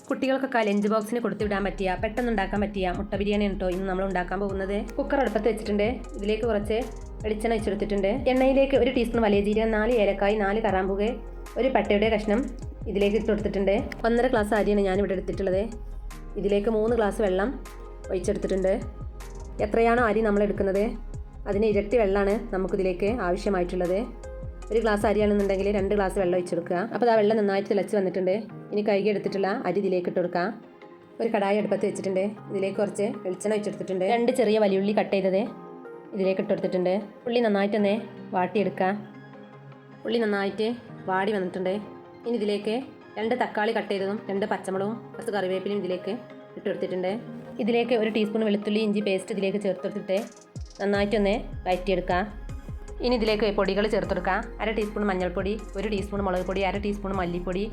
കുട്ടികൾക്കൊക്കെ ലഞ്ച് ബോക്സിന് കൊടുത്തുവിടാൻ പറ്റിയ പെട്ടെന്ന് ഉണ്ടാക്കാൻ പറ്റിയ മുട്ട ബിരിയാണി കേട്ടോ ഇന്ന് നമ്മൾ ഉണ്ടാക്കാൻ പോകുന്നത്. കുക്കർ അടുപ്പത്ത് വെച്ചിട്ടുണ്ട്. ഇതിലേക്ക് കുറച്ച് വെളിച്ചെണ്ണ വെച്ചെടുത്തിട്ടുണ്ട്. എണ്ണയിലേക്ക് 1 ടീസ്പൂൺ വലിയ ജീരകം, 4 ഏലക്കായ്, 4 കറാമ്പുക, ഒരു പട്ടയുടെ കഷ്ണം ഇതിലേക്ക് ഇട്ട് കൊടുത്തിട്ടുണ്ട്. 1.5 ഗ്ലാസ് അരിയാണ് ഞാനിവിടെ എടുത്തിട്ടുള്ളത്. ഇതിലേക്ക് 3 ഗ്ലാസ് വെള്ളം ഒഴിച്ചെടുത്തിട്ടുണ്ട്. എത്രയാണോ അരി നമ്മൾ എടുക്കുന്നത് അതിന് ഇരട്ടി വെള്ളമാണ് നമുക്കിതിലേക്ക് ആവശ്യമായിട്ടുള്ളത്. 1 ഗ്ലാസ് അരിയാണെന്നുണ്ടെങ്കിൽ 2 ഗ്ലാസ് വെള്ളം ഒഴിച്ചെടുക്കുക. അപ്പോൾ ആ വെള്ളം നന്നായിട്ട് തിളച്ച് വന്നിട്ടുണ്ട്. ഇനി കഴുകി എടുത്തിട്ടുള്ള അരി ഇതിലേക്ക് ഇട്ട് കൊടുക്കാം. ഒരു കടായി അടുപ്പത്ത് വെച്ചിട്ടുണ്ട്. ഇതിലേക്ക് കുറച്ച് വെളിച്ചെണ്ണ ഒഴിച്ചെടുത്തിട്ടുണ്ട്. 2 ചെറിയ വലിയുള്ളി കട്ട് ചെയ്തത് ഇതിലേക്ക് ഇട്ട് കൊടുത്തിട്ടുണ്ട്. ഉള്ളി നന്നായിട്ടൊന്ന് വാട്ടിയെടുക്കുക. ഉള്ളി നന്നായിട്ട് വാടി വന്നിട്ടുണ്ട്. ഇനി ഇതിലേക്ക് 2 തക്കാളി കട്ട് ചെയ്തതും 2 പച്ചമുളകും കുറച്ച് കറിവേപ്പിലയും ഇതിലേക്ക് ഇട്ട് കൊടുത്തിട്ടുണ്ട്. ഇതിലേക്ക് 1 ടീസ്പൂൺ വെളുത്തുള്ളി ഇഞ്ചി പേസ്റ്റ് ഇതിലേക്ക് ചേർത്ത് കൊടുത്തിട്ട് നന്നായിട്ടൊന്ന് വഴറ്റിയെടുക്കുക. ഇനി ഇതിലേക്ക് പൊടികൾ ചേർത്ത് കൊടുക്കുക. 1/2 ടീസ്പൂൺ മഞ്ഞൾപ്പൊടി, 1 ടീസ്പൂൺ മുളക് പൊടി, 1/2 ടീസ്പൂൺ മല്ലിപ്പൊടി,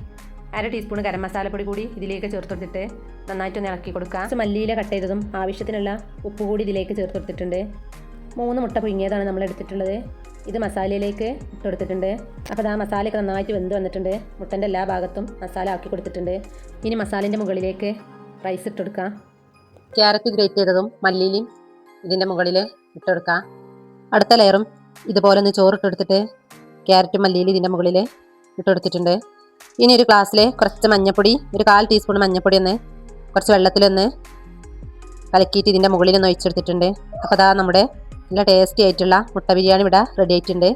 1/2 ടീസ്പൂൺ ഗരം മസാലപ്പൊടി കൂടി ഇതിലേക്ക് ചേർത്ത് കൊടുത്തിട്ട് നന്നായിട്ടൊന്ന് ഇളക്കി കൊടുക്കുക. മല്ലിയില കട്ട് ചെയ്തതും ആവശ്യത്തിനുള്ള ഉപ്പ് കൂടി ഇതിലേക്ക് ചേർത്ത് കൊടുത്തിട്ടുണ്ട്. 3 മുട്ട പുഴുങ്ങിയതാണ് നമ്മൾ എടുത്തിട്ടുള്ളത്. ഇത് മസാലയിലേക്ക് ഇട്ട് കൊടുത്തിട്ടുണ്ട്. അപ്പോൾ ആ മസാലയൊക്കെ നന്നായിട്ട് വെന്ത് വന്നിട്ടുണ്ട്. മുട്ടൻ്റെ എല്ലാ ഭാഗത്തും മസാല ആക്കി കൊടുത്തിട്ടുണ്ട്. ഇനി മസാലേൻ്റെ മുകളിലേക്ക് റൈസ് ഇട്ട് കൊടുക്കുക. ക്യാരറ്റ് ഗ്രേറ്റ് ചെയ്തതും മല്ലിയിലും ഇതിൻ്റെ മുകളിൽ ഇട്ട് കൊടുക്കുക. അടുത്ത ലെയറും ഇതുപോലെ ഒന്ന് ചോറിട്ടെടുത്തിട്ട് ക്യാരറ്റും മല്ലിയിലും ഇതിൻ്റെ മുകളിൽ ഇട്ടെടുത്തിട്ടുണ്ട്. ഇനി ഒരു ഗ്ലാസ്സിൽ കുറച്ച് മഞ്ഞൾപ്പൊടി, ഒരു 1/4 ടീസ്പൂൺ മഞ്ഞൾപ്പൊടി ഒന്ന് കുറച്ച് വെള്ളത്തിലൊന്ന് കലക്കിയിട്ട് ഇതിൻ്റെ മുകളിലൊന്ന് ഒഴിച്ചെടുത്തിട്ടുണ്ട്. അപ്പോൾ അതാ നമ്മുടെ നല്ല ടേസ്റ്റി ആയിട്ടുള്ള മുട്ട ബിരിയാണി ഇവിടെ റെഡി ആയിട്ടുണ്ട്.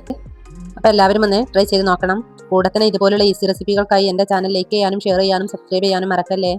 അപ്പോൾ എല്ലാവരും ഒന്ന് ട്രൈ ചെയ്ത് നോക്കണം. കൂടെ തന്നെ ഇതുപോലുള്ള ഈസി റെസിപ്പികൾക്കായി എൻ്റെ ചാനൽ ലൈക്ക് ചെയ്യാനും ഷെയർ ചെയ്യാനും സബ്സ്ക്രൈബ് ചെയ്യാനും മറക്കല്ലേ.